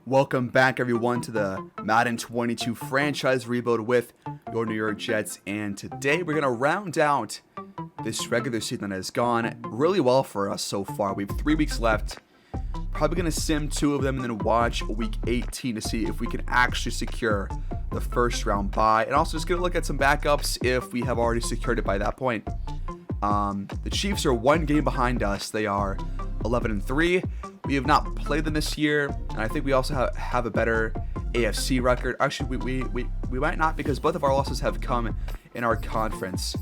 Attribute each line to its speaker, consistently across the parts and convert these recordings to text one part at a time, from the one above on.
Speaker 1: Welcome back, everyone, to the Madden 22 franchise rebuild with your New York Jets. And today we're going to round out this regular season that has gone really well for us so far. We have 3 weeks left. Probably going to sim 2 of them and then watch week 18 to see if we can actually secure the first round bye. And also just going to look at some backups if we have already secured it by that point. The Chiefs are 1 game behind us. They are 11-3. We have not played them this year, and I think we also have a better AFC record. Actually, we might not, because both of our losses have come in our conference.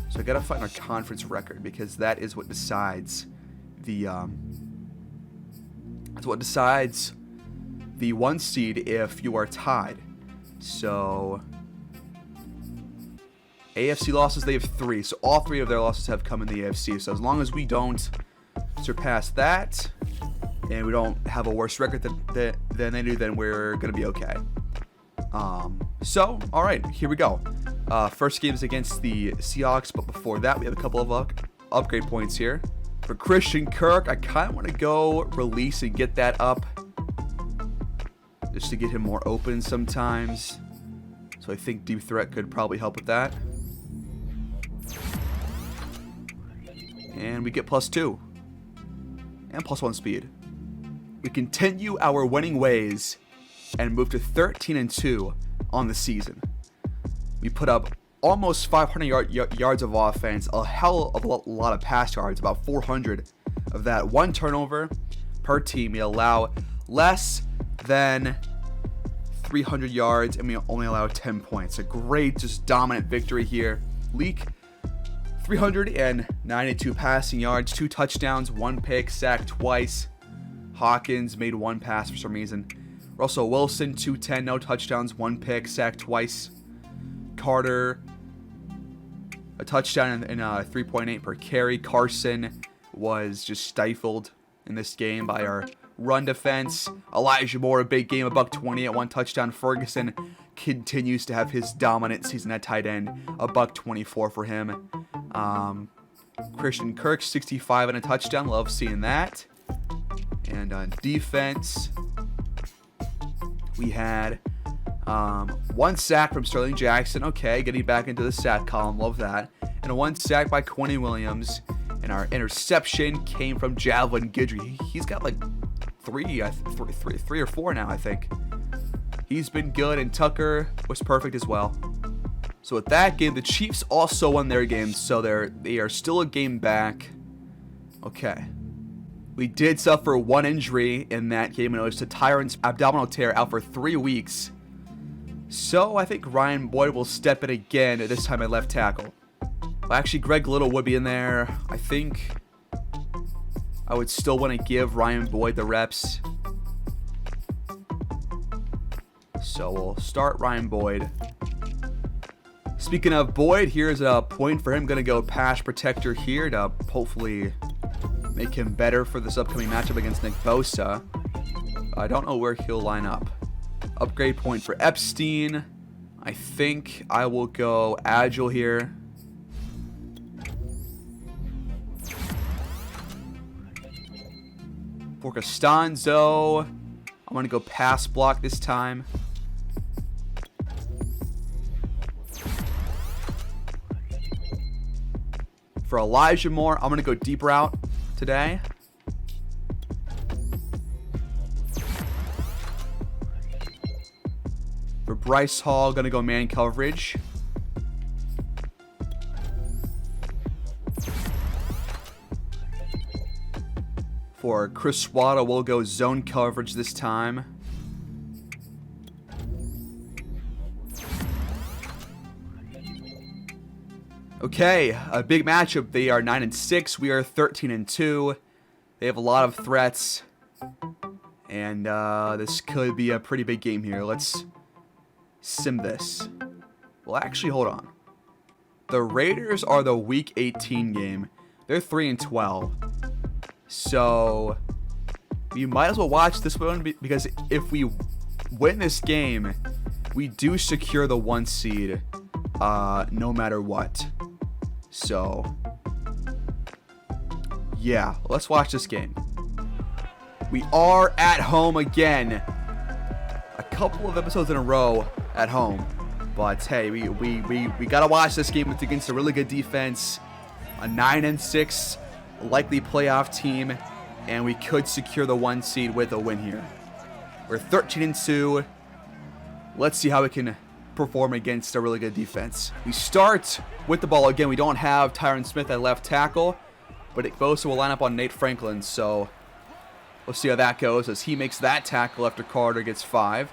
Speaker 1: So I gotta find our conference record, because that is what decides the the 1 seed if you are tied. So AFC losses, they have 3. So all 3 of their losses have come in the AFC. So as long as we don't surpass that, and we don't have a worse record than they do, then we're going to be okay. So, all right, here we go. First game is against the Seahawks, but before that, we have a couple of upgrade points here. For Christian Kirk, I kind of want to go release and get that up, just to get him more open sometimes. So I think deep threat could probably help with that. And we get +2. And +1 speed. We continue our winning ways and move to 13-2 on the season. We put up almost 500 yards of offense, a hell of a lot of pass yards, about 400 of that. 1 turnover per team. We allow less than 300 yards, and we only allow 10 points. A great, just dominant victory here. Leak, 392 passing yards, 2 touchdowns, 1 pick, sacked twice. Hawkins made 1 pass for some reason. Russell Wilson, 210, no touchdowns, 1 pick, sacked twice. Carter, a touchdown and 3.8 per carry. Carson was just stifled in this game by our run defense. Elijah Moore, a big game, $120 at 1 touchdown. Ferguson continues to have his dominant season at tight end, $124 for him. Christian Kirk, 65 and a touchdown. Love seeing that. And on defense, we had 1 sack from Sterling Jackson. Okay, getting back into the sack column. Love that. And a 1 sack by Quentin Williams. And our interception came from Javelin Guidry. He's got like 3 or 4 now, I think. He's been good, and Tucker was perfect as well. So with that game, the Chiefs also won their game, so they are still a game back. Okay. We did suffer 1 injury in that game, and it was to Tyron's abdominal tear, out for 3 weeks. So I think Ryan Boyd will step in again, this time at left tackle. Well, actually, Greg Little would be in there. I think I would still want to give Ryan Boyd the reps. So we'll start Ryan Boyd. Speaking of Boyd, here's a point for him. Going to go pass protector here to hopefully make him better for this upcoming matchup against Nick Bosa. I don't know where he'll line up. Upgrade point for Epstein. I think I will go agile here. For Costanzo, I'm going to go pass block this time. For Elijah Moore, I'm going to go deep route today. For Bryce Hall, going to go man coverage. For Chris Waddle, we'll go zone coverage this time. Okay, a big matchup. They are 9-6. We are 13-2. They have a lot of threats, and this could be a pretty big game here. Let's sim this. Well, actually, hold on. The Raiders are the Week 18 game. They're 3-12. So you might as well watch this one, because if we win this game, we do secure the 1 seed, no matter what. So yeah, let's watch this game. We are at home again. a couple of episodes in a row at home. But hey, we gotta watch this game. It's against a really good defense, a 9-6 likely playoff team, and we could secure the 1 seed with a win here. We're 13-2. Let's see how we can perform against a really good defense. We start with the ball again. We don't have Tyron Smith at left tackle, but Bosa will line up on Nate Franklin, so we'll see how that goes as he makes that tackle after Carter gets 5.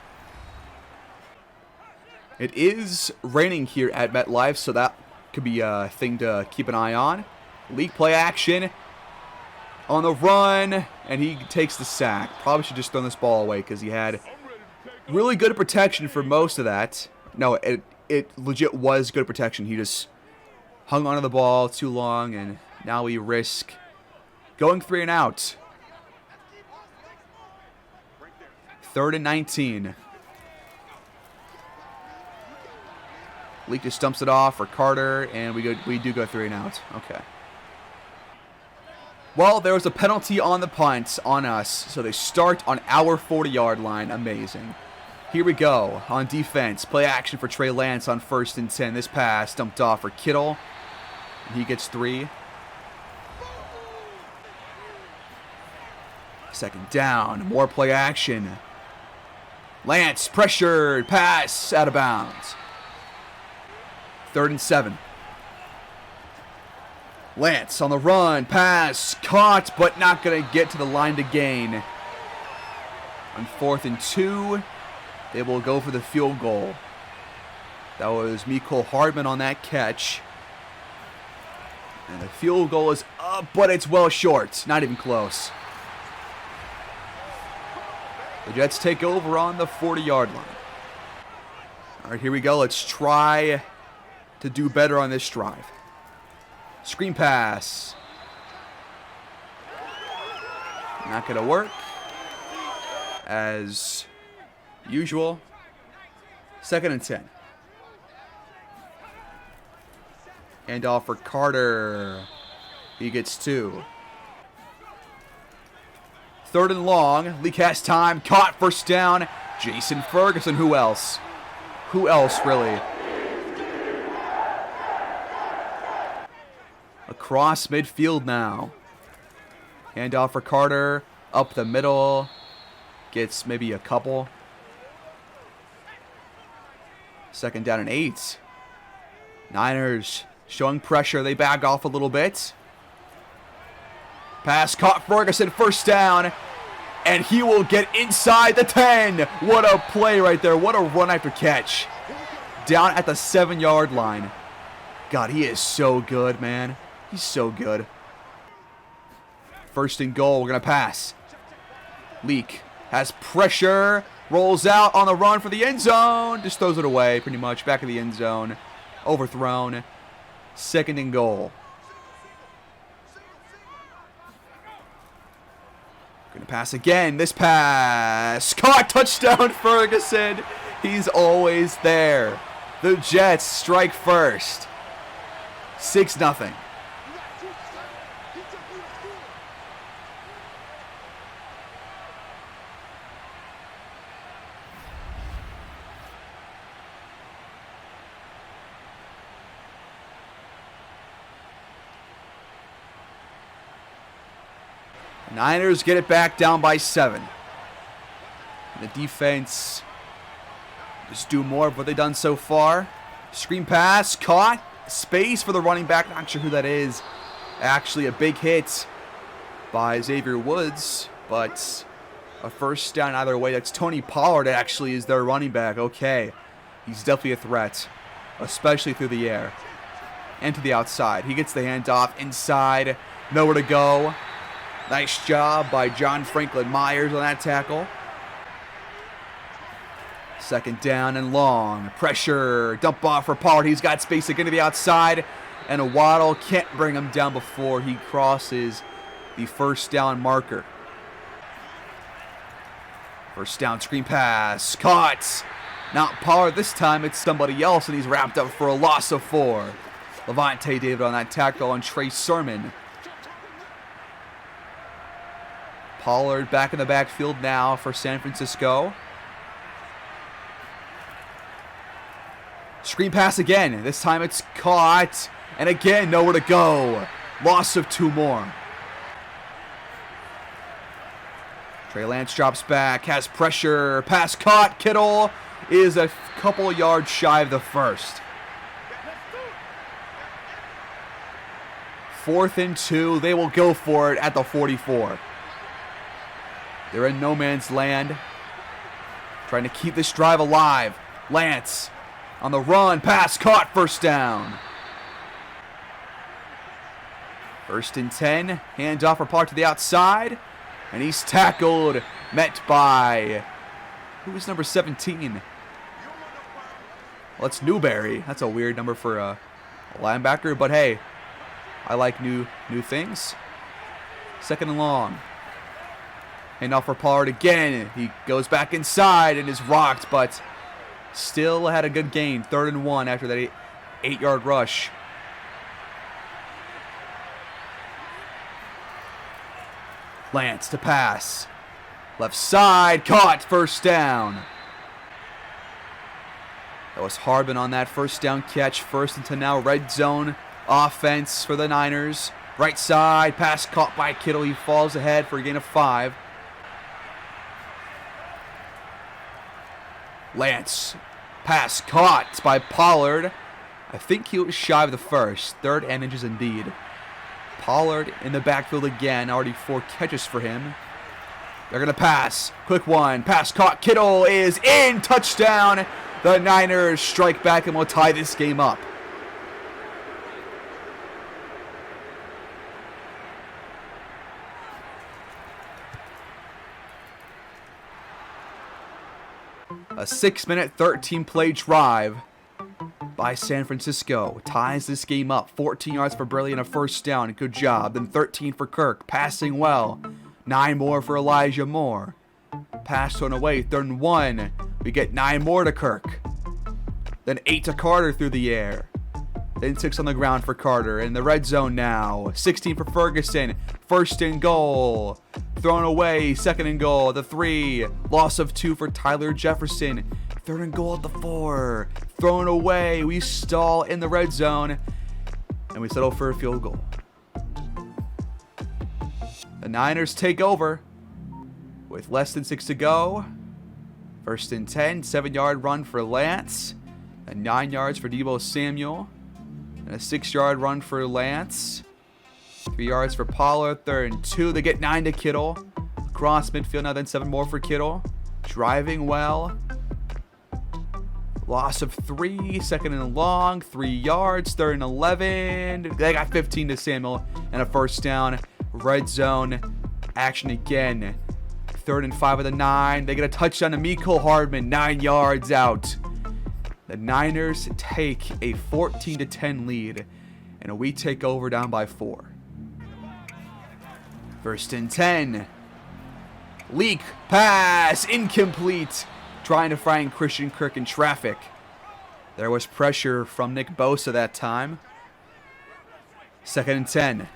Speaker 1: It is raining here at MetLife, so that could be a thing to keep an eye on. Leak play action on the run, and he takes the sack. Probably should just throw this ball away because he had really good protection for most of that. No, it legit was good protection. He just hung onto the ball too long, and now we risk going 3 and out. 3rd and 19. Leak just stumps it off for Carter, and we do go 3 and out. Okay. Well, there was a penalty on the punt on us, so they start on our 40-yard line. Amazing. Here we go on defense. Play action for Trey Lance on 1st and 10. This pass dumped off for Kittle. He gets 3. 2nd down. More play action. Lance pressured. Pass out of bounds. 3rd and 7. Lance on the run. Pass. Caught, but not going to get to the line to gain. On 4th and 2, they will go for the field goal. That was Mecole Hardman on that catch. And the field goal is up, but it's well short. Not even close. The Jets take over on the 40-yard line. All right, here we go. Let's try to do better on this drive. Screen pass. Not going to work. As usual. 2nd and 10. And off for Carter. He gets 2. 3rd and long. Leak has time. Caught. 1st down. Jason Ferguson. Who else? Who else, really? Across midfield now. Handoff for Carter. Up the middle. Gets maybe a couple. 2nd down and 8. Niners showing pressure. They back off a little bit. Pass caught Ferguson. 1st down. And he will get inside the 10. What a play right there. What a run after catch. Down at the 7-yard line. God, he is so good, man. He's so good. 1st and goal. We're going to pass. Leak has pressure. Rolls out on the run for the end zone. Just throws it away pretty much. Back of the end zone. Overthrown. 2nd and goal. Going to pass again. This pass. Caught. Touchdown Ferguson. He's always there. The Jets strike first. 6-0. Niners get it back down by 7. The defense just do more of what they've done so far. Screen pass, caught. Space for the running back. Not sure who that is. Actually, a big hit by Xavier Woods, but a 1st down either way. That's Tony Pollard actually is their running back. Okay. He's definitely a threat, especially through the air and to the outside. He gets the handoff inside. Nowhere to go. Nice job by John Franklin Myers on that tackle. 2nd down and long. Pressure. Dump off for Pollard. He's got space again to the outside. And a Waddle can't bring him down before he crosses the 1st down marker. 1st down screen pass. Caught. Not Pollard this time. It's somebody else, and he's wrapped up for a loss of 4. Levante David on that tackle on Trey Sermon. Pollard back in the backfield now for San Francisco. Screen pass again. This time it's caught. And again, nowhere to go. Loss of 2 more. Trey Lance drops back, has pressure, pass caught. Kittle is a couple yards shy of the first. 4th and 2, they will go for it at the 44. They're in no man's land, trying to keep this drive alive. Lance on the run, pass caught, first down. 1st and 10, handoff for Park to the outside. And he's tackled, met by, who is number 17? Well, it's Newberry. That's a weird number for a linebacker, but hey, I like new things. 2nd and long. Handoff for Pollard again. He goes back inside and is rocked, but still had a good gain. 3rd and 1 after that 8-yard rush. Lance to pass. Left side, caught, first down. That was Harbin on that first down catch. 1st and 10 now, red zone offense for the Niners. Right side, pass caught by Kittle. He falls ahead for a gain of 5. Lance, pass caught by Pollard. I think he was shy of the first. 3rd and inches indeed. Pollard in the backfield again. Already 4 catches for him. They're going to pass. Quick one. Pass caught. Kittle is in. Touchdown. The Niners strike back and will tie this game up. A 6-minute, 13-play drive by San Francisco ties this game up. 14 yards for Burley and a first down. Good job. Then 13 for Kirk. Passing well. 9 more for Elijah Moore. Pass thrown away. 3rd and 1. We get 9 more to Kirk. Then 8 to Carter through the air. Then 6 on the ground for Carter. In the red zone now. 16 for Ferguson. 1st and goal. Thrown away. 2nd and goal. The 3. Loss of 2 for Tyler Jefferson. 3rd and goal at the 4. Thrown away. We stall in the red zone. And we settle for a field goal. The Niners take over with less than 6 to go. 1st and 10. 7-yard run for Lance. And 9 yards for Deebo Samuel. And a 6-yard run for Lance. 3 yards for Pollard. 3rd and 2. They get 9 to Kittle. Across midfield now. Then 7 more for Kittle. Driving well. Loss of 3, 2nd and long, 3 yards, 3rd and 11. They got 15 to Samuel and a first down. Red zone action again. 3rd and 5 of the 9. They get a touchdown to Mecole Hardman, 9 yards out. The Niners take a 14-10 lead, and we take over down by 4. 1st and 10. Leak, pass, incomplete. Trying to find Christian Kirk in traffic. There was pressure from Nick Bosa that time. 2nd and 10.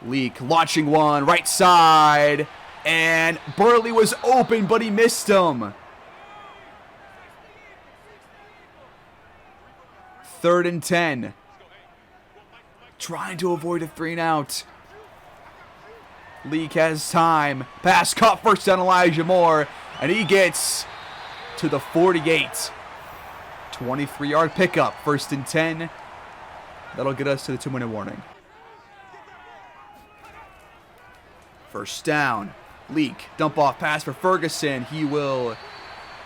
Speaker 1: Leak launching one, right side. And Burley was open, but he missed him. 3rd and 10. Trying to avoid a 3-and-out. Leak has time. Pass caught, first down Elijah Moore. And he gets to the 48. 23-yard pickup. 1st and 10. That'll get us to the 2-minute warning. First down. Leak. Dump off pass for Ferguson. He will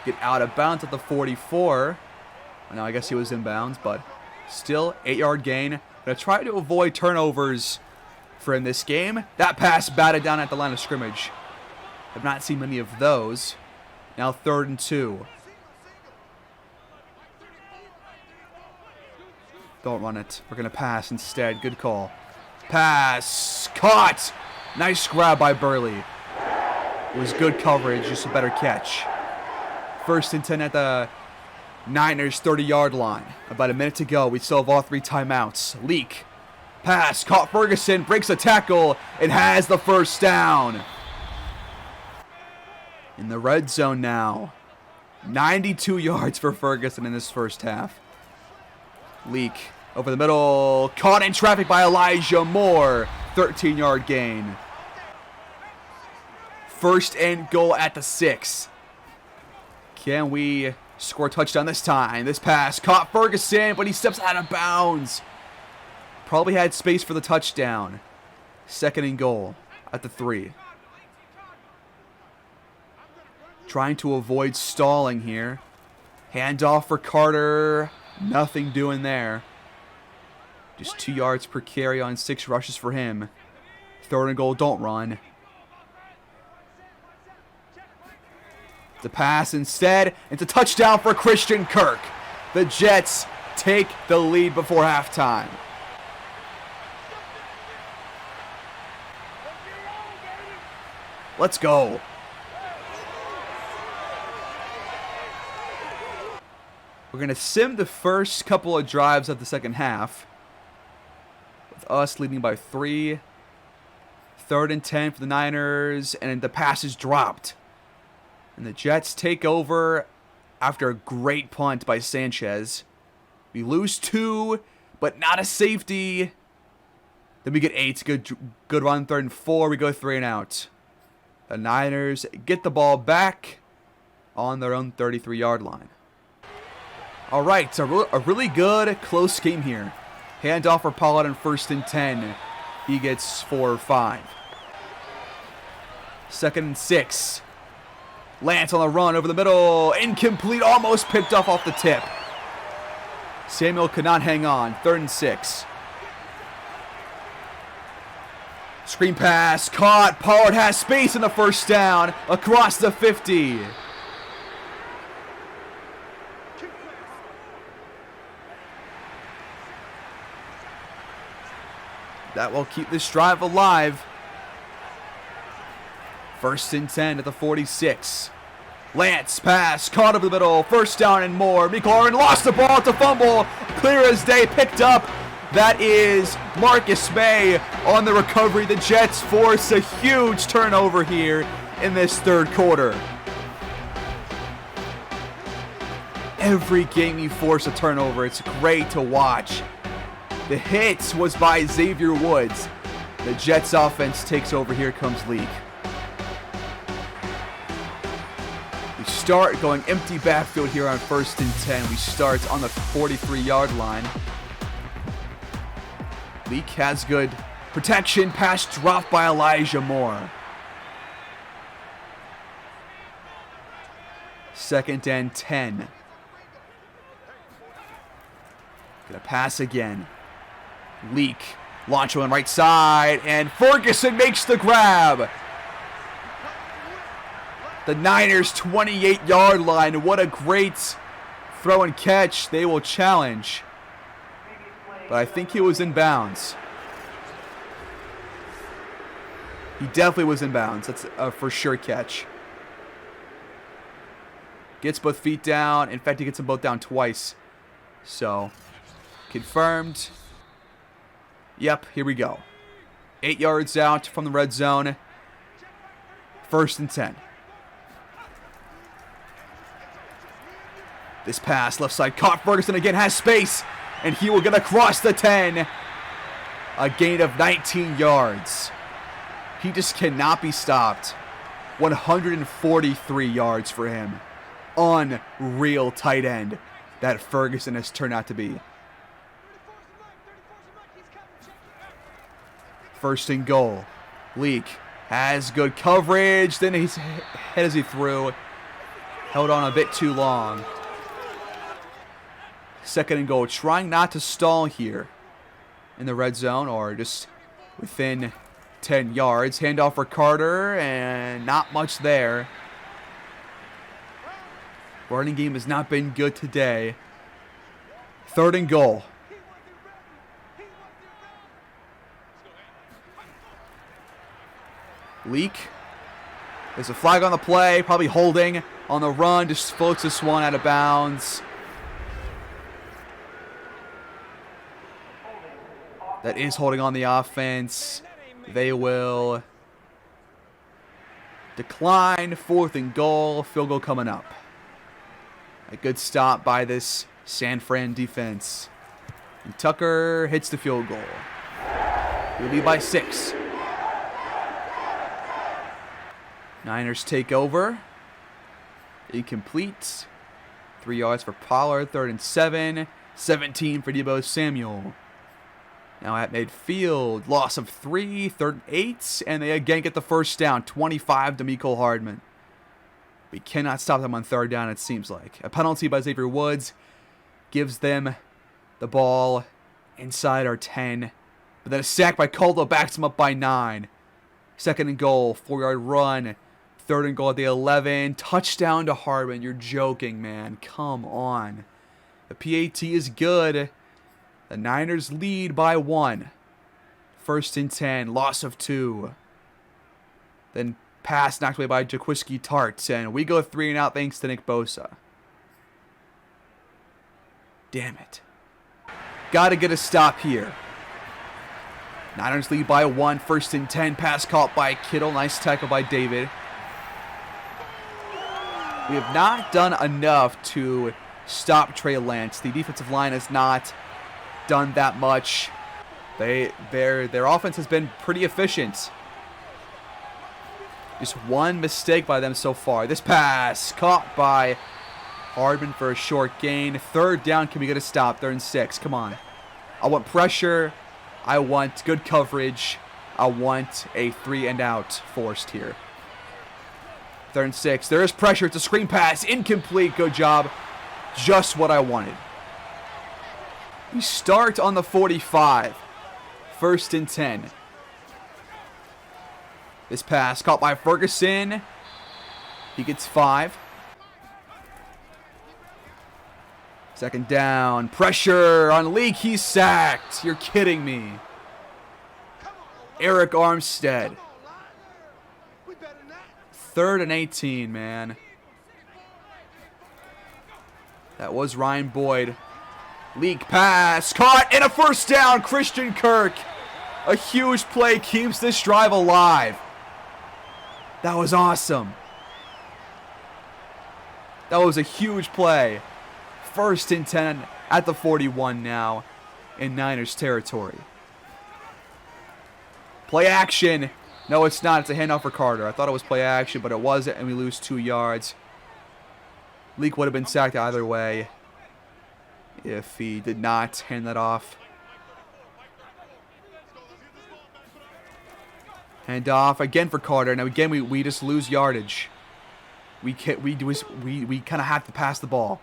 Speaker 1: get out of bounds at the 44. Now I guess he was in bounds, but still 8-yard gain. Going to try to avoid turnovers for in this game. That pass batted down at the line of scrimmage. Have not seen many of those. Now 3rd and 2. Don't run it. We're going to pass instead. Good call. Pass. Caught. Nice grab by Burley. It was good coverage. Just a better catch. 1st and 10 at the Niners 30-yard line. About a minute to go. We still have all 3 timeouts. Leak. Pass. Caught Ferguson. Breaks a tackle. And has the first down. In the red zone now. 92 yards for Ferguson in this first half. Leak over the middle. Caught in traffic by Elijah Moore. 13-yard gain. First and goal at the 6. Can we score a touchdown this time? This pass caught Ferguson, but he steps out of bounds. Probably had space for the touchdown. Second and goal at the 3. Trying to avoid stalling here. Handoff for Carter. Nothing doing there. Just 2 yards per carry on 6 rushes for him. Third and goal, don't run. The pass instead. It's a touchdown for Christian Kirk. The Jets take the lead before halftime. Let's go. We're going to sim the first couple of drives of the second half, with us leading by 3. Third and 10 for the Niners, and the pass is dropped. And the Jets take over after a great punt by Sanchez. We lose 2, but not a safety. Then we get 8. Good run. Third and 4. We go 3 and out. The Niners get the ball back on their own 33-yard line. All right, it's a really good, close game here. Handoff for Pollard on first and 10. He gets 4 or 5. Second and 6. Lance on the run over the middle. Incomplete, almost picked off the tip. Samuel could not hang on. Third and 6. Screen pass, caught. Pollard has space in the first down across the 50. That will keep this drive alive. First and 10 at the 46. Lance pass, caught over the middle, first down and more. McLaurin lost the ball to fumble. Clear as day, picked up. That is Marcus May on the recovery. The Jets force a huge turnover here in this third quarter. Every game you force a turnover, it's great to watch. The hit was by Xavier Woods. The Jets offense takes over. Here comes Leak. We start going empty backfield here on first and 10. We start on the 43-yard line. Leak has good protection. Pass dropped by Elijah Moore. Second and 10. Gonna pass again. Leak. Launch on right side. And Ferguson makes the grab. The Niners 28-yard line. What a great throw and catch. They will challenge. But I think he was in bounds. He definitely was in bounds. That's a for sure catch. Gets both feet down. In fact, he gets them both down twice. So, confirmed. Yep, here we go. 8 yards out from the red zone. First and 10. This pass, left side, caught. Ferguson again, has space. And he will get across the 10. A gain of 19 yards. He just cannot be stopped. 143 yards for him. Unreal tight end that Ferguson has turned out to be. First and goal. Leak has good coverage. Then his head as he threw. Held on a bit too long. Second and goal. Trying not to stall here in the red zone or just within 10 yards. Handoff for Carter and not much there. Running game has not been good today. Third and goal. Leak. There's a flag on the play. Probably holding on the run. Just floats this one out of bounds. That is holding on the offense. They will decline. Fourth and goal. Field goal coming up. A good stop by this San Fran defense. And Tucker hits the field goal. We lead by 6. Niners take over. Incomplete. 3 yards for Pollard. 3rd and 7. 17 for Deebo Samuel. Now at midfield. Loss of 3. 3rd and 8. And they again get the first down. 25 to Mecole Hardman. We cannot stop them on 3rd down, it seems like. A penalty by Xavier Woods gives them the ball inside our 10. But then a sack by Caldwell backs them up by 9. 2nd and goal. 4-yard run. 3rd and goal at the 11. Touchdown to Hardman. You're joking, man. Come on. The PAT is good. The Niners lead by 1. 1st and 10. Loss of 2. Then pass knocked away by Jaquiski Tartt. And we go 3 and out thanks to Nick Bosa. Damn it. Got to get a stop here. Niners lead by 1. 1st and 10. Pass caught by Kittle. Nice tackle by David. We have not done enough to stop Trey Lance. The defensive line has not done that much. Their offense has been pretty efficient. Just one mistake by them so far. This pass caught by Hardman for a short gain. 3rd down. Can we get a stop? 3rd and 6. Come on. I want pressure. I want good coverage. I want a 3 and out forced here. 3rd and 6. There is pressure. It's a screen pass. Incomplete. Good job. Just what I wanted. We start on the 45. 1st and 10. This pass caught by Ferguson. He gets 5. 2nd down. Pressure on Leak. He's sacked. You're kidding me. Eric Armstead. 3rd and 18, man. That was Ryan Boyd. Leak pass. Caught and a 1st down. Christian Kirk. A huge play keeps this drive alive. That was awesome. That was a huge play. 1st and 10 at the 41 now in Niners territory. Play action. No, it's not. It's a handoff for Carter. I thought it was play action, but it wasn't, and we lose 2 yards. Leak would have been sacked either way if he did not hand that off. Hand off again for Carter. Now again, we just lose yardage. We kind of have to pass the ball.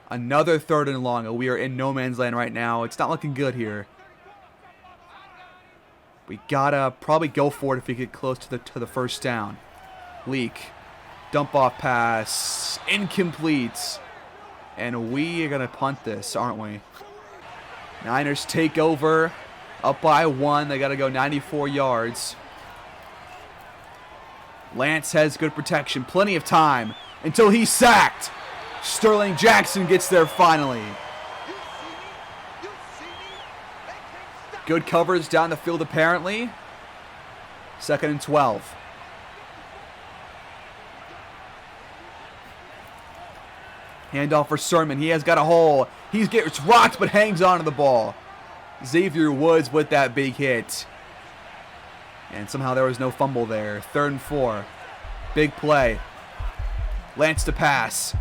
Speaker 1: Another 3rd and long. We are in no man's land right now. It's not looking good here. We gotta probably go for it if we get close to the 1st down. Leak. Dump off pass. Incomplete. And we are gonna punt this, aren't we? Niners take over. Up by 1. They gotta go 94 yards. Lance has good protection. Plenty of time until he's sacked. Sterling Jackson gets there finally. Good coverage down the field apparently. 2nd and 12. Handoff for Sermon. He has got a hole. He gets rocked but hangs on to the ball. Xavier Woods with that big hit. And somehow there was no fumble there. 3rd and 4. Big play. Lance to pass.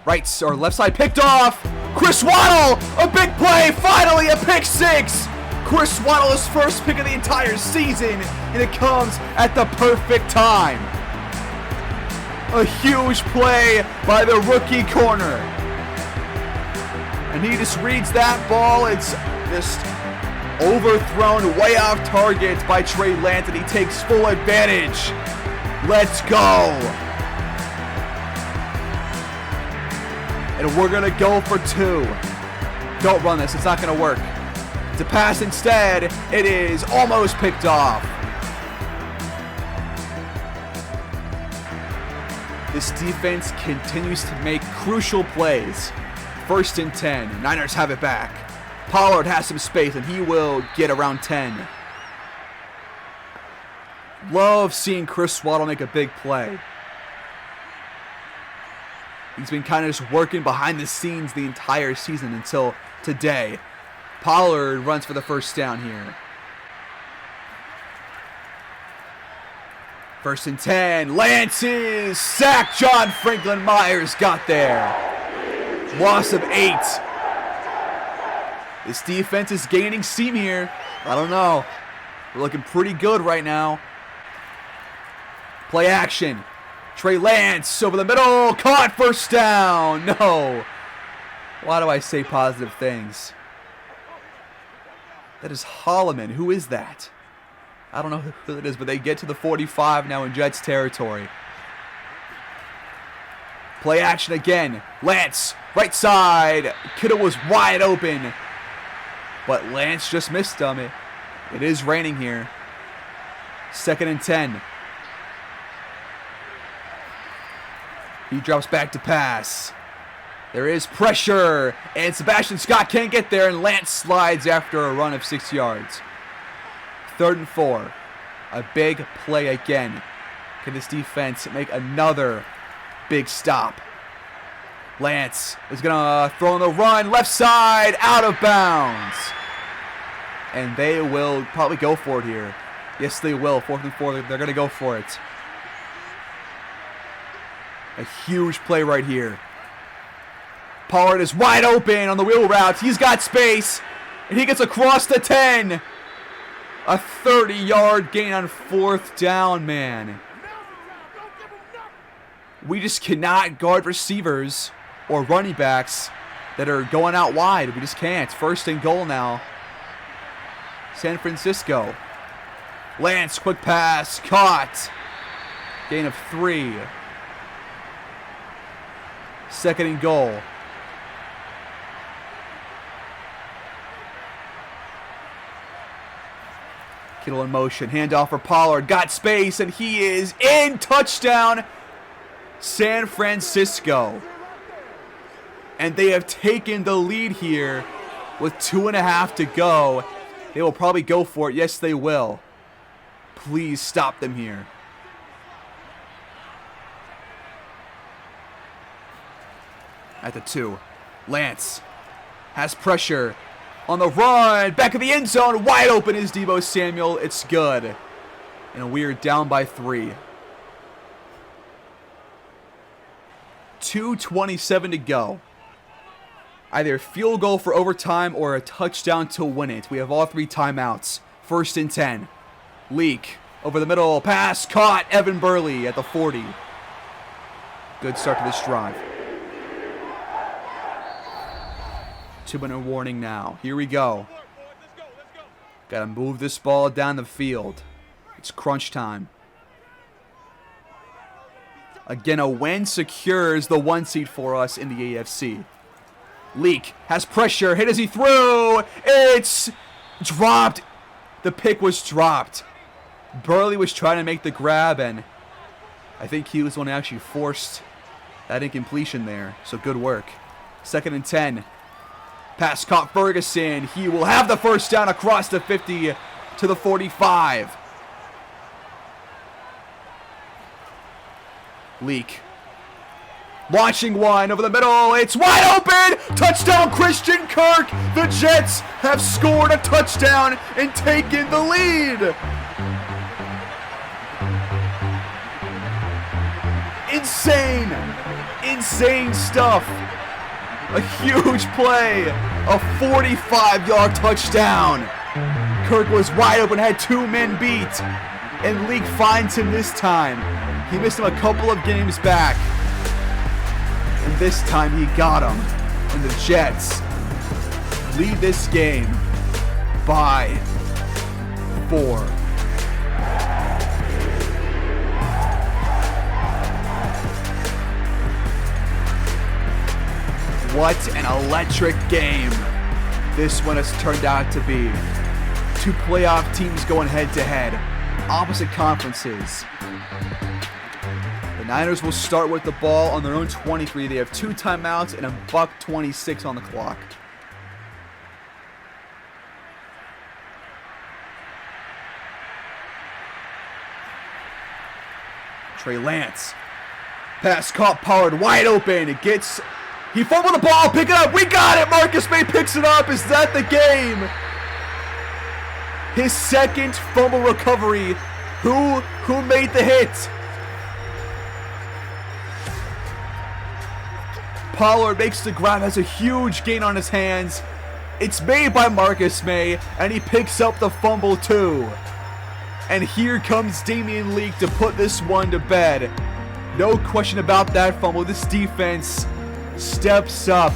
Speaker 1: Right or left side picked off. Chris Waddle. A big play. Finally a pick 6. Chris Waddle's first pick of the entire season. And it comes at the perfect time. A huge play by the rookie corner. And he just reads that ball. It's just overthrown way off target by Trey Lance, and he takes full advantage. Let's go. And we're going to go for 2. Don't run this. It's not going to work. It's a pass instead. It is almost picked off. This defense continues to make crucial plays. 1st and 10. Niners have it back. Pollard has some space, and he will get around 10. Love seeing Chris Waddle make a big play. He's been kind of just working behind the scenes the entire season until today. Pollard runs for the first down here. 1st and 10. Lance's sack. John Franklin Myers got there. Loss of 8. This defense is gaining steam here. I don't know. We're looking pretty good right now. Play action. Trey Lance over the middle. Caught, 1st down. No. Why do I say positive things? That is Holloman. Who is that? I don't know who it is, but they get to the 45 now in Jets territory. Play action again. Lance, right side. Kittle was wide open. But Lance just missed him. It is raining here. 2nd and 10. He drops back to pass. There is pressure. And Sebastian Scott can't get there. And Lance slides after a run of 6 yards. 3rd and 4. A big play again. Can this defense make another big stop? Lance is going to throw on the run. Left side. Out of bounds. And they will probably go for it here. Yes, they will. 4th and 4. They're going to go for it. A huge play right here. Pollard is wide open on the wheel route. He's got space. And he gets across the 10. A 30-yard gain on 4th down, man. We just cannot guard receivers or running backs that are going out wide. We just can't. 1st and goal now. San Francisco. Lance, quick pass. Caught. Gain of 3. 2nd and goal. Kittle in motion. Handoff for Pollard. Got space, and he is in. Touchdown, San Francisco. And they have taken the lead here with 2.5 to go. They will probably go for it. Yes, they will. Please stop them here. At the 2. Lance has pressure. On the run, back of the end zone, wide open is Deebo Samuel. It's good. And we are down by 3. 2:27 to go. Either a field goal for overtime or a touchdown to win it. We have all 3 timeouts. 1st and 10. Leak over the middle. Pass caught. Evan Burley at the 40. Good start to this drive. 2-minute warning now. Here we go. Got to move this ball down the field. It's crunch time. Again, a win secures the 1 seed for us in the AFC. Leak has pressure. Hit as he threw. It's dropped. The pick was dropped. Burley was trying to make the grab, and I think he was the one who actually forced that incompletion there. So good work. 2nd and 10. Pass caught Ferguson. He will have the 1st down across the 50 to the 45. Leak. Launching one over the middle. It's wide open. Touchdown Christian Kirk. The Jets have scored a touchdown and taken the lead. Insane. Insane stuff. A huge play. A 45-yard touchdown. Kirk was wide open, had 2 men beat. And Leak finds him this time. He missed him a couple of games back. And this time he got him. And the Jets lead this game by 4. What an electric game this one has turned out to be. 2 playoff teams going head-to-head. Opposite conferences. The Niners will start with the ball on their own 23. They have 2 timeouts and a $1:26 on the clock. Trey Lance Pass caught, Pollard wide open. He fumbled the ball, pick it up. We got it. Marcus May picks it up. Is that the game? His second fumble recovery. Who made the hit? Pollard makes the grab, has a huge gain on his hands. It's made by Marcus May, and he picks up the fumble too. And here comes Damian Leake to put this one to bed. No question about that fumble. This defense steps up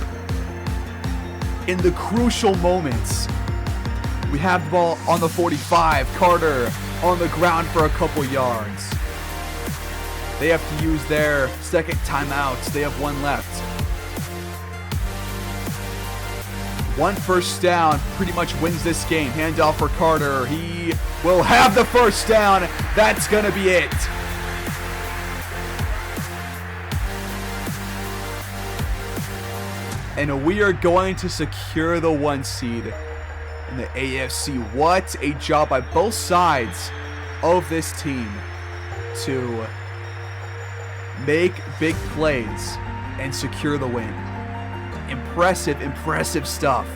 Speaker 1: in the crucial moments. We have the ball on the 45. Carter on the ground for a couple yards. They have to use their second timeout. They have one left. One first down pretty much wins this game. Handoff for Carter. He will have the first down. That's going to be it. And we are going to secure the 1 seed in the AFC. What a job by both sides of this team to make big plays and secure the win. Impressive stuff.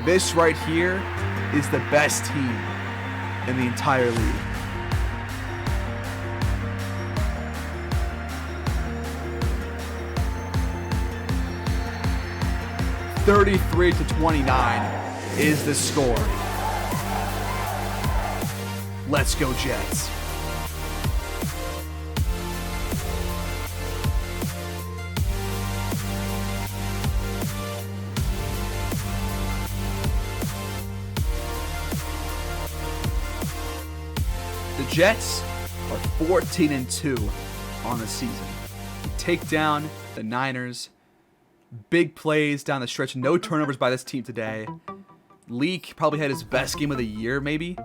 Speaker 1: This right here is the best team in the entire league. (33-29) is the score. Let's go Jets. The Jets are 14-2 on the season. We take down the Niners. Big plays down the stretch. No turnovers by this team today. Leake probably had his best game of the year, maybe.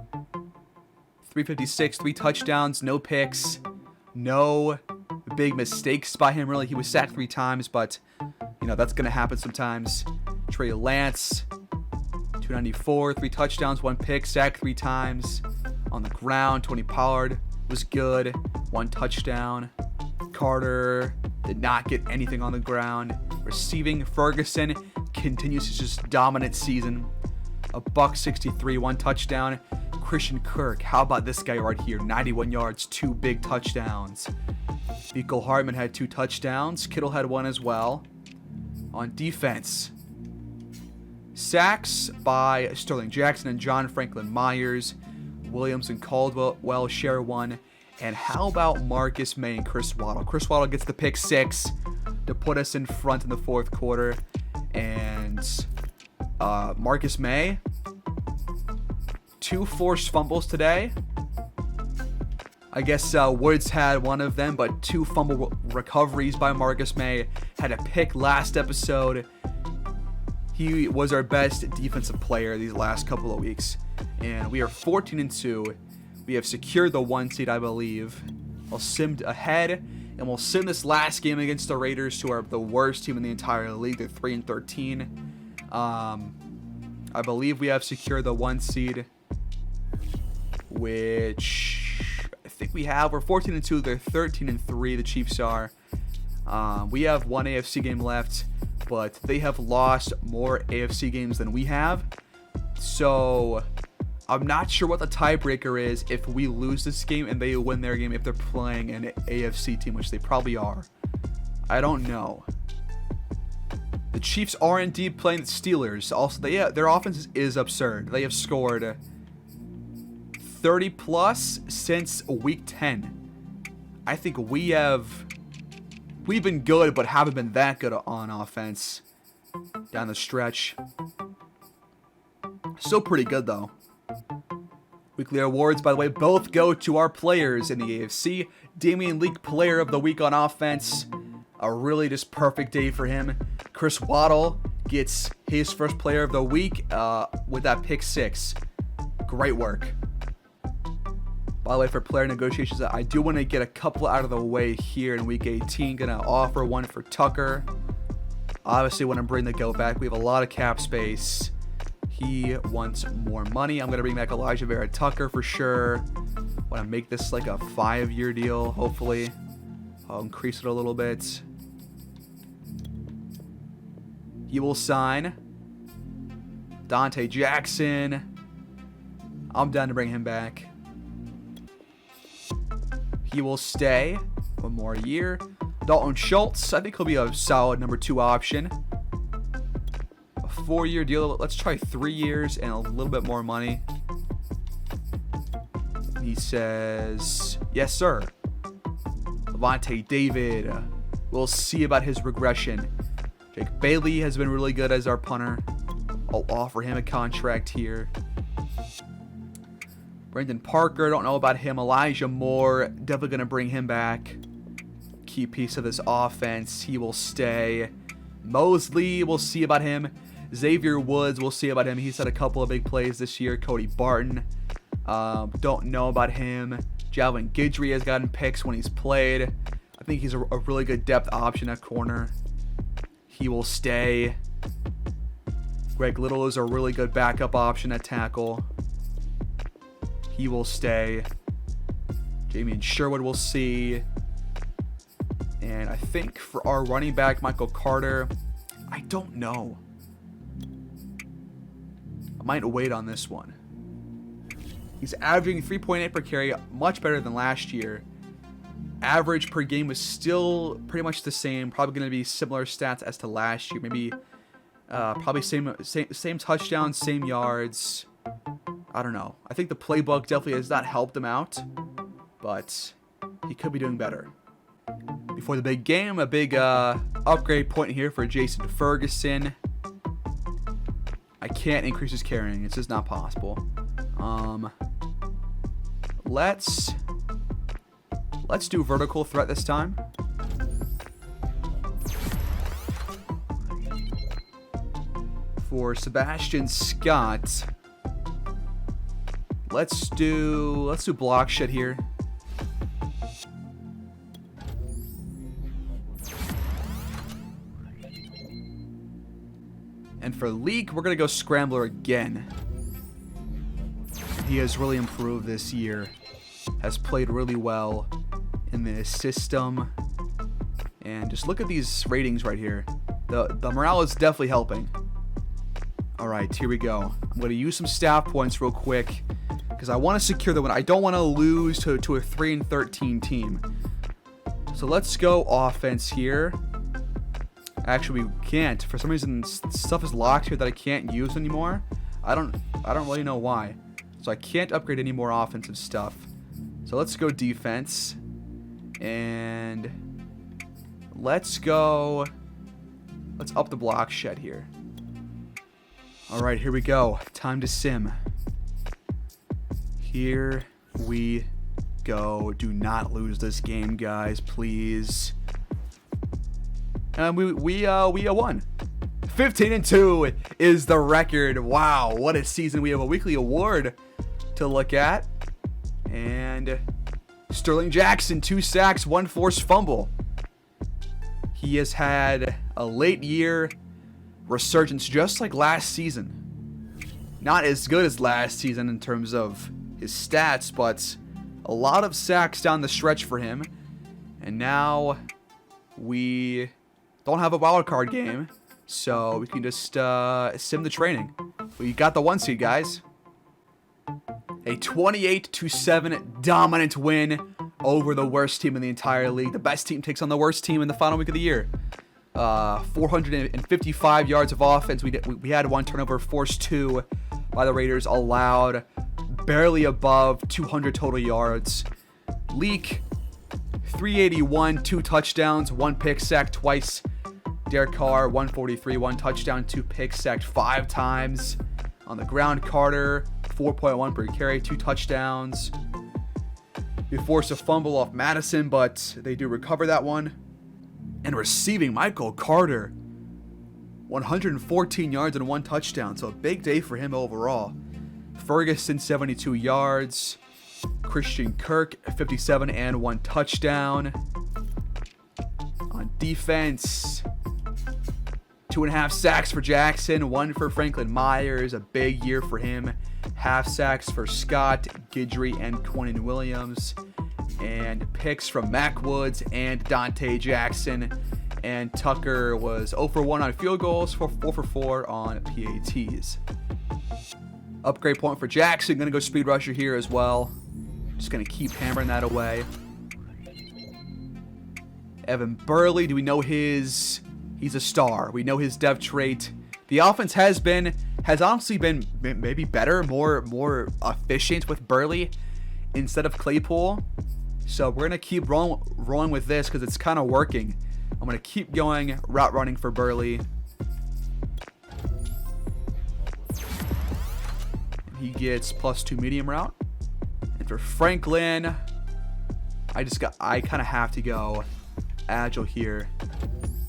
Speaker 1: 356, 3 touchdowns, no picks. No big mistakes by him, really. He was sacked 3 times, but, you know, that's going to happen sometimes. Trey Lance, 294, 3 touchdowns, 1 pick, sacked 3 times. On the ground, Tony Pollard was good. 1 touchdown. Carter did not get anything on the ground. Receiving, Ferguson continues his just dominant season. $163, 1 touchdown. Christian Kirk, how about this guy right here? 91 yards, 2 big touchdowns. Michael Hartman had 2 touchdowns. Kittle had 1 as well. On defense, sacks by Sterling Jackson and John Franklin Myers. Williams and Caldwell share 1. And how about Marcus May and Chris Waddle? Chris Waddle gets the pick 6 to put us in front in the 4th quarter. And Marcus May, 2 forced fumbles today. I guess Woods had 1 of them, but 2 fumble recoveries by Marcus May. Had a pick last episode. He was our best defensive player these last couple of weeks. And we are 14-2. We have secured the 1 seed, I believe. We'll simmed ahead, and we'll sim this last game against the Raiders, who are the worst team in the entire league. They're 3-13. I believe we have secured the 1 seed, which I think we have. We're 14-2. They're 13-3. The Chiefs are. We have 1 AFC game left, but they have lost more AFC games than we have. So I'm not sure what the tiebreaker is if we lose this game and they win their game if they're playing an AFC team, which they probably are. I don't know. The Chiefs are indeed playing the Steelers. Also, their offense is absurd. They have scored 30 plus since week 10. I think we've been good, but haven't been that good on offense down the stretch. Still pretty good though. Weekly awards, by the way, both go to our players in the AFC. Damian Leake, Player of the Week on offense. A really just perfect day for him. Chris Waddle gets his first Player of the Week with that pick 6. Great work. By the way, for player negotiations, I do want to get a couple out of the way here in Week 18. Going to offer 1 for Tucker. Obviously, want to bring the GOAT back. We have a lot of cap space. He wants more money. I'm going to bring back Elijah Vera Tucker for sure. Want to make this like a 5-year deal, hopefully. I'll increase it a little bit. He will sign. Dante Jackson. I'm down to bring him back. He will stay 1 more year. Dalton Schultz, I think he'll be a solid number 2 option. A 4-year deal. Let's try 3 years and a little bit more money. He says, yes, sir. Levante David. We'll see about his regression. Jake Bailey has been really good as our punter. I'll offer him a contract here. Brendan Parker, don't know about him. Elijah Moore, definitely going to bring him back. Key piece of this offense. He will stay. Mosley, we'll see about him. Xavier Woods, we'll see about him. He's had a couple of big plays this year. Cody Barton, don't know about him. Jalvin Guidry has gotten picks when he's played. I think he's a really good depth option at corner. He will stay. Greg Little is a really good backup option at tackle. He will stay. Jamian Sherwood will see. And I think for our running back, Michael Carter, I don't know. I might wait on this one. He's averaging 3.8 per carry, much better than last year. Average per game was still pretty much the same. Probably going to be similar stats as to last year. Maybe probably same touchdowns, same yards. I don't know. I think the playbook definitely has not helped him out, but he could be doing better. Before the big game, a big upgrade point here for Jason Ferguson. I can't increase his carrying. It's just not possible. Let's do vertical threat this time. For Sebastian Scott, let's do block shit here. And for Leak, we're gonna go Scrambler again. He has really improved this year. Has played really well in this system. And just look at these ratings right here. The morale is definitely helping. Alright, here we go. I'm going to use some staff points real quick, because I want to secure the win. I don't want to lose to a 3-13 team. So let's go offense here. Actually, we can't. For some reason, stuff is locked here that I can't use anymore. I don't really know why. So I can't upgrade any more offensive stuff. So let's go defense. And let's up the block shed here. Alright, here we go. Time to sim. Here we go. Do not lose this game, guys, please. And we won. 15-2 is the record. Wow, what a season. We have a weekly award to look at. And Sterling Jackson, 2 sacks, 1 forced fumble. He has had a late year resurgence just like last season. Not as good as last season in terms of his stats, but a lot of sacks down the stretch for him. And now we don't have a wild card game, so we can just sim the training. We got the 1 seed, guys. A 28-7 dominant win over the worst team in the entire league. The best team takes on the worst team in the final week of the year. 455 yards of offense. We had 1 turnover, forced 2 by the Raiders, allowed barely above 200 total yards. Leak, 381, 2 touchdowns, 1 pick, sacked twice. Derek Carr, 143, 1 touchdown, 2 picks, sacked 5 times. On the ground, Carter, 4.1 per carry, 2 touchdowns. We forced a fumble off Madison, but they do recover that one. And receiving, Michael Carter, 114 yards and 1 touchdown. So a big day for him overall. Ferguson, 72 yards. Christian Kirk, 57 and 1 touchdown. On defense, 2.5 sacks for Jackson, 1 for Franklin Myers. A big year for him. half sacks for Scott, Guidry, and Quinnen Williams, and picks from Mac Woods and Dante Jackson. And Tucker was 0 for 1 on field goals, 4 for 4 on PATs. Upgrade point for Jackson. Going to go speed rusher here as well. Just going to keep hammering that away. Evan Burley, do we know he's a star. We know his depth trait. The offense has honestly been maybe better, more efficient with Burley instead of Claypool. So we're going to keep rolling with this because it's kind of working. I'm going to keep going route running for Burley. He gets +2 medium route. And for Franklin, I kind of have to go agile here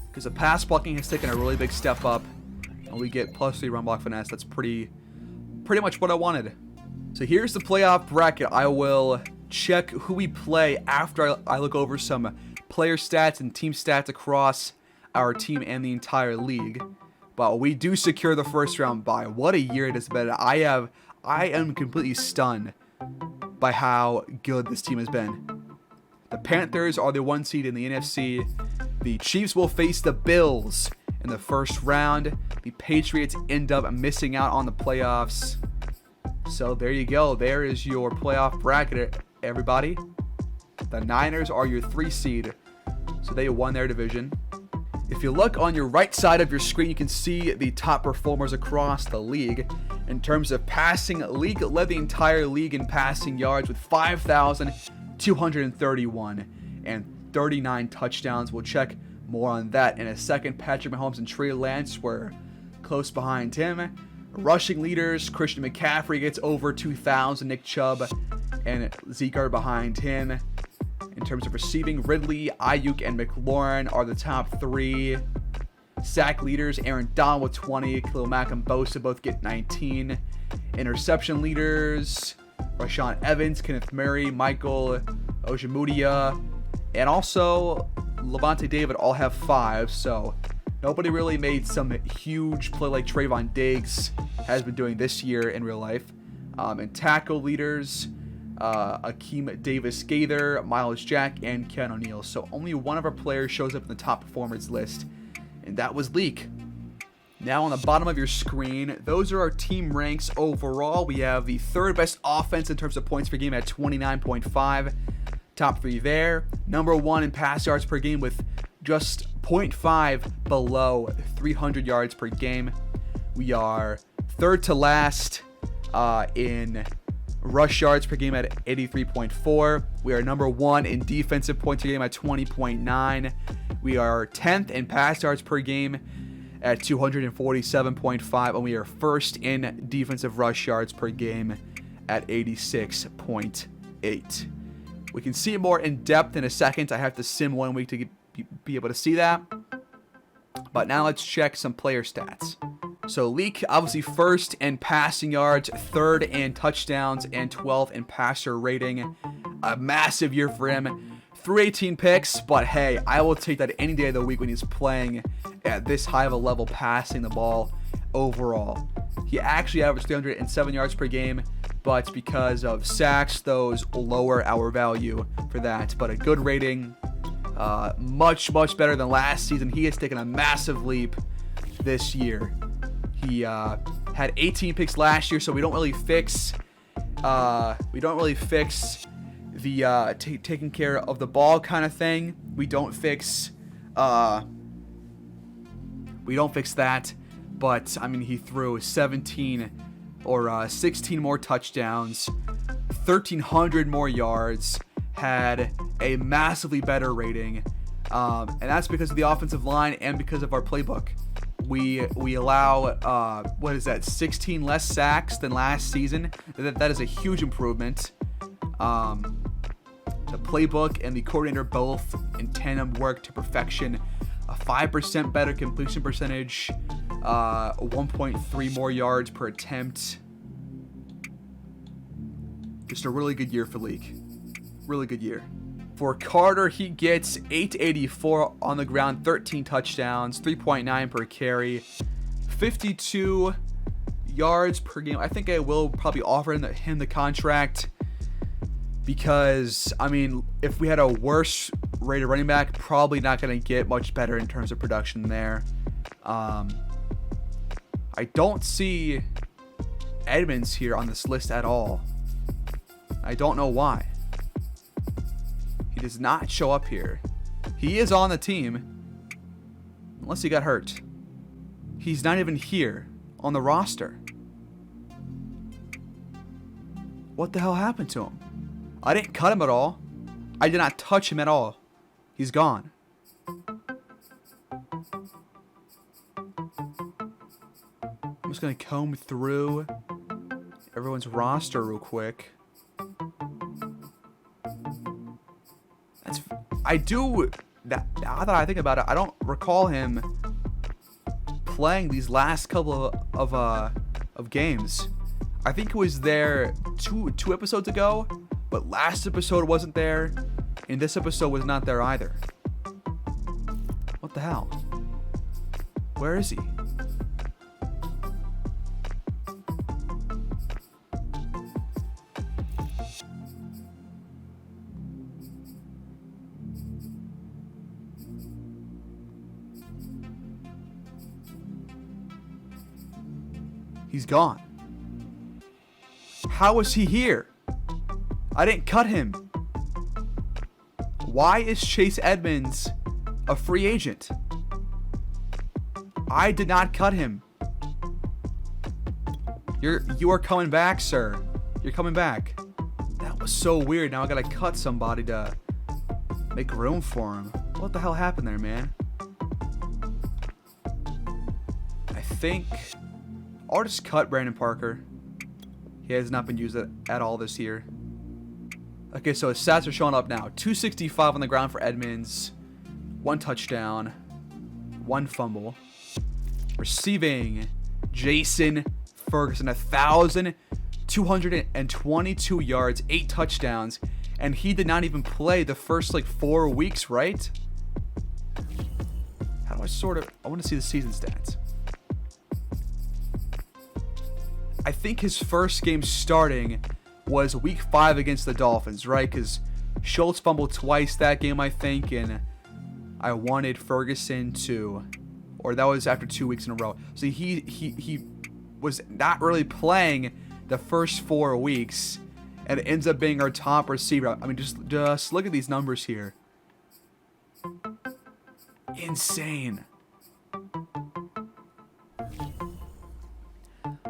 Speaker 1: because the pass blocking has taken a really big step up, and we get +3 run block finesse. That's pretty much what I wanted. So here's the playoff bracket. I will check who we play after I look over some player stats and team stats across our team and the entire league. But we do secure the first round bye. What a year it has been. I am completely stunned by how good this team has been. The Panthers are the 1 seed in the NFC. The Chiefs will face the Bills in the first round. The Patriots end up missing out on the playoffs. So there you go. There is your playoff bracket, everybody. The Niners are your 3 seed, so they won their division. If you look on your right side of your screen, you can see the top performers across the league. In terms of passing, league led the entire league in passing yards with 5,231 and 39 touchdowns. We'll check more on that in a second. Patrick Mahomes and Trey Lance were close behind him. Rushing leaders, Christian McCaffrey gets over 2,000. Nick Chubb and Zeke are behind him. In terms of receiving, Ridley, Ayuk, and McLaurin are the top 3. Sack leaders, Aaron Donald with 20. Khalil Mack and Bosa both get 19. Interception leaders, Rashawn Evans, Kenneth Murray, Michael Ojemudia, and also Levante David all have 5. So nobody really made some huge play like Trayvon Diggs has been doing this year in real life. And tackle leaders, Akeem Davis-Gaither, Miles Jack, and Ken O'Neal. So only one of our players shows up in the top performers list, and that was Leak. Now on the bottom of your screen, those are our team ranks overall. We have the 3rd best offense in terms of points per game at 29.5. Top 3 there. Number 1 in pass yards per game with just 0.5 below 300 yards per game. We are 3rd to last in rush yards per game at 83.4. We are number 1 in defensive points per game at 20.9. We are 10th in pass yards per game at 247.5, and we are 1st in defensive rush yards per game at 86.8. We can see more in depth in a second. I have to sim 1 week to be able to see that. But now let's check some player stats. So Leak, obviously 1st in passing yards, 3rd in touchdowns, and 12th in passer rating. A massive year for him. Threw 18 picks, but hey, I will take that any day of the week when he's playing at this high of a level, passing the ball overall. He actually averaged 307 yards per game, but because of sacks, those lower our value for that. But a good rating, much better than last season. He has taken a massive leap this year. He had 18 picks last year, so we don't really fix the taking care of the ball kind of thing. We don't fix that. But I mean, he threw 16 more touchdowns, 1,300 more yards, had a massively better rating, and that's because of the offensive line and because of our playbook. We allow 16 less sacks than last season. That is a huge improvement. The playbook and the coordinator both in tandem work to perfection. A 5% better completion percentage, 1.3 more yards per attempt. Just a really good year for Leak. Really good year. For Carter, he gets 884 on the ground, 13 touchdowns, 3.9 per carry, 52 yards per game. I think I will probably offer him the contract because, I mean, if we had a worse rated running back, probably not going to get much better in terms of production there. I don't see Edmonds here on this list at all. I don't know why. He does not show up here. He is on the team, unless he got hurt. He's not even here on the roster. What the hell happened to him? I didn't cut him at all. I did not touch him at all. He's gone. I'm just going to comb through everyone's roster real quick. Now that I think about it, I don't recall him playing these last couple of games. I think he was there two episodes ago, but last episode wasn't there, and this episode was not there either. What the hell? Where is he? He's gone. How is he here? I didn't cut him. Why is Chase Edmonds a free agent? I did not cut him. You are coming back, sir. You're coming back. That was so weird. Now I gotta cut somebody to make room for him. What the hell happened there, man? I think I'll just cut Brandon Parker. He has not been used at all this year. Okay, so his stats are showing up now. 265 on the ground for Edmonds. 1 touchdown. 1 fumble. Receiving, Jason Ferguson. 1,222 yards. 8 touchdowns. And he did not even play the first, 4 weeks, right? How do I I want to see the season stats. I think his first game starting was week 5 against the Dolphins, right? Because Schultz fumbled twice that game, I think, and I wanted Ferguson to, or that was after 2 weeks in a row. So he was not really playing the first 4 weeks, and it ends up being our top receiver. I mean, just look at these numbers here. Insane.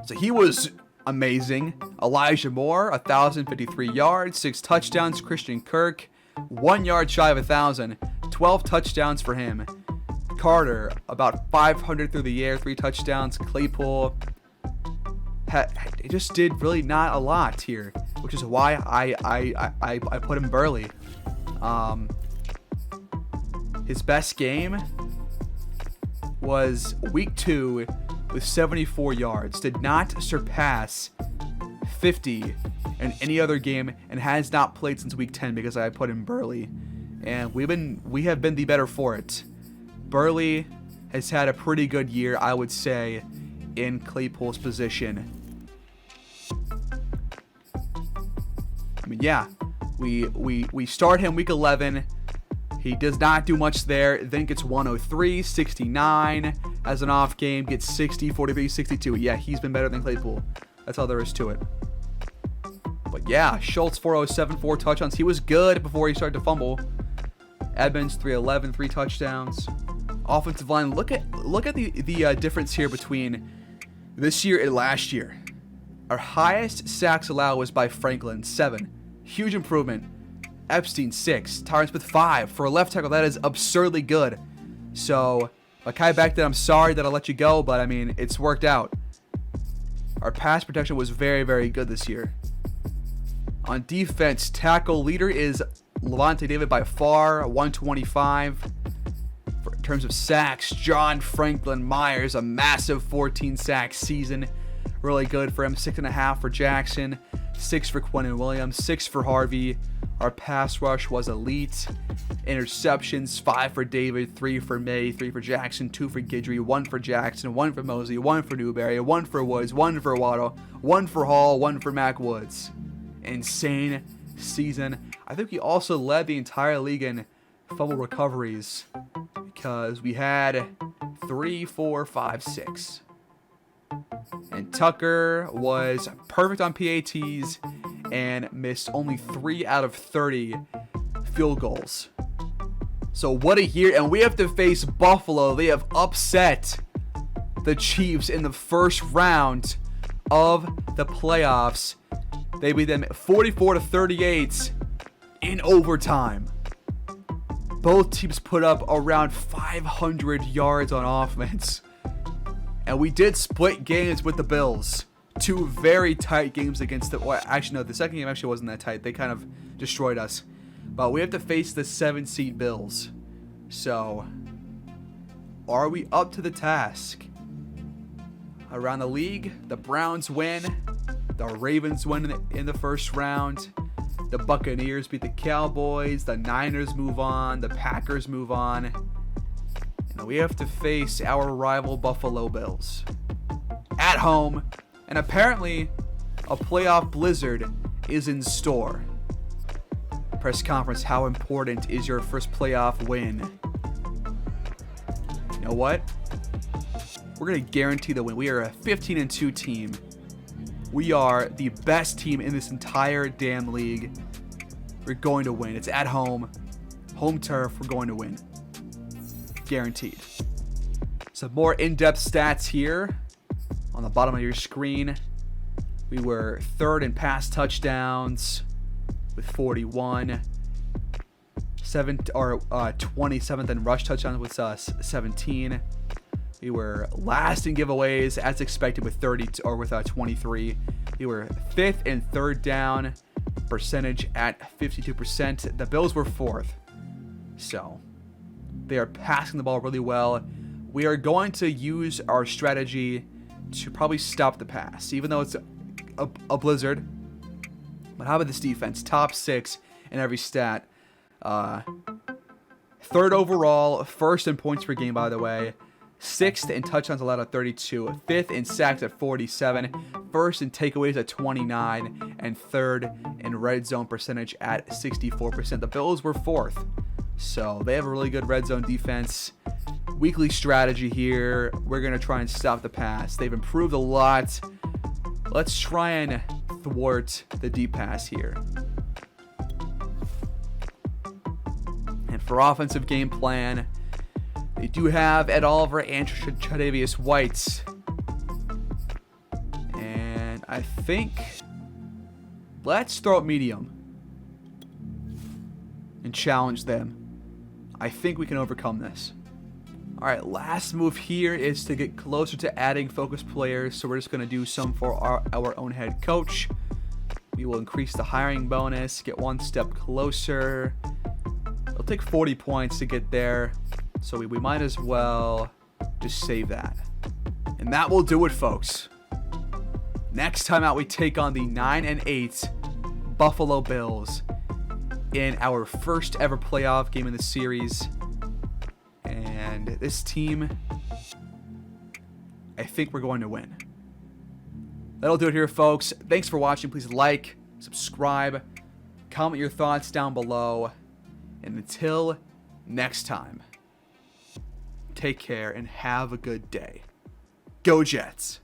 Speaker 1: So he was amazing. Elijah Moore, 1,053 yards, 6 touchdowns. Christian Kirk, 1 yard shy of 1,000, 12 touchdowns for him. Carter, about 500 through the air, 3 touchdowns. Claypool, it just did really not a lot here, which is why I put him Burley. His best game was week 2 with 74 yards. Did not surpass 50 in any other game, and has not played since week 10 because I put in Burley, and we have been the better for it. Burley has had a pretty good year, I would say, in Claypool's position. I mean, yeah, we start him week 11. He does not do much there, then gets 103, 69 as an off game, gets 60, 43, 62. Yeah, he's been better than Claypool. That's all there is to it. But yeah, Schultz 407, 4 touchdowns. He was good before he started to fumble. Edmonds 311, 3 touchdowns. Offensive line, look at the difference here between this year and last year. Our highest sacks allowed was by Franklin, 7. Huge improvement. Epstein, 6. Tyron Smith, 5. For a left tackle, that is absurdly good. So, Mekhi Becton, I'm sorry that I let you go, but I mean, it's worked out. Our pass protection was very, very good this year. On defense, tackle leader is Levante David by far, 125. In terms of sacks, John Franklin Myers, a massive 14 sack season. Really good for him. 6.5 for Jackson. 6 for Quentin Williams, 6 for Harvey. Our pass rush was elite. Interceptions, 5 for David, 3 for May, 3 for Jackson, 2 for Guidry, 1 for Jackson, 1 for Mosley, 1 for Newberry, 1 for Woods, 1 for Waddle, 1 for Hall, 1 for Mac Woods. Insane season. I think we also led the entire league in fumble recoveries because we had 3, 4, 5, 6. And Tucker was perfect on PATs and missed only 3 out of 30 field goals. So what a year. And we have to face Buffalo. They have upset the Chiefs in the first round of the playoffs. They beat them 44-38 in overtime. Both teams put up around 500 yards on offense. And we did split games with the Bills. 2 very tight games against the... Well, actually, no, the second game actually wasn't that tight. They kind of destroyed us. But we have to face the 7-seed Bills. So, are we up to the task? Around the league, the Browns win. The Ravens win in the first round. The Buccaneers beat the Cowboys. The Niners move on. The Packers move on. And we have to face our rival Buffalo Bills at home. And apparently, a playoff blizzard is in store. Press conference, how important is your first playoff win? You know what? We're going to guarantee the win. We are a 15-2 team. We are the best team in this entire damn league. We're going to win. It's at home. Home turf. We're going to win. Guaranteed. Some more in-depth stats here on the bottom of your screen. We were 3rd in pass touchdowns with 41. 27th in rush touchdowns with 17. We were last in giveaways as expected with 23. We were 5th in third down percentage at 52%. The Bills were 4th. So they are passing the ball really well. We are going to use our strategy to probably stop the pass, even though it's a blizzard. But how about this defense? Top 6 in every stat. 3rd overall, 1st in points per game, by the way. 6th in touchdowns allowed at 32, 5th in sacks at 47, 1st in takeaways at 29, and 3rd in red zone percentage at 64%. The Bills were 4th, so they have a really good red zone defense. Weekly strategy here. We're going to try and stop the pass. They've improved a lot. Let's try and thwart the deep pass here. And for offensive game plan, they do have Ed Oliver and Tre'Davious White. And I think let's throw it medium and challenge them. I think we can overcome this. All right, last move here is to get closer to adding focus players. So we're just going to do some for our own head coach. We will increase the hiring bonus, get one step closer. It'll take 40 points to get there. So we might as well just save that. And that will do it, folks. Next time out, we take on the 9-8 Buffalo Bills in our first ever playoff game in the series. And this team, I think we're going to win. That'll do it here, folks. Thanks for watching. Please like, subscribe, comment your thoughts down below. And until next time, take care and have a good day. Go Jets!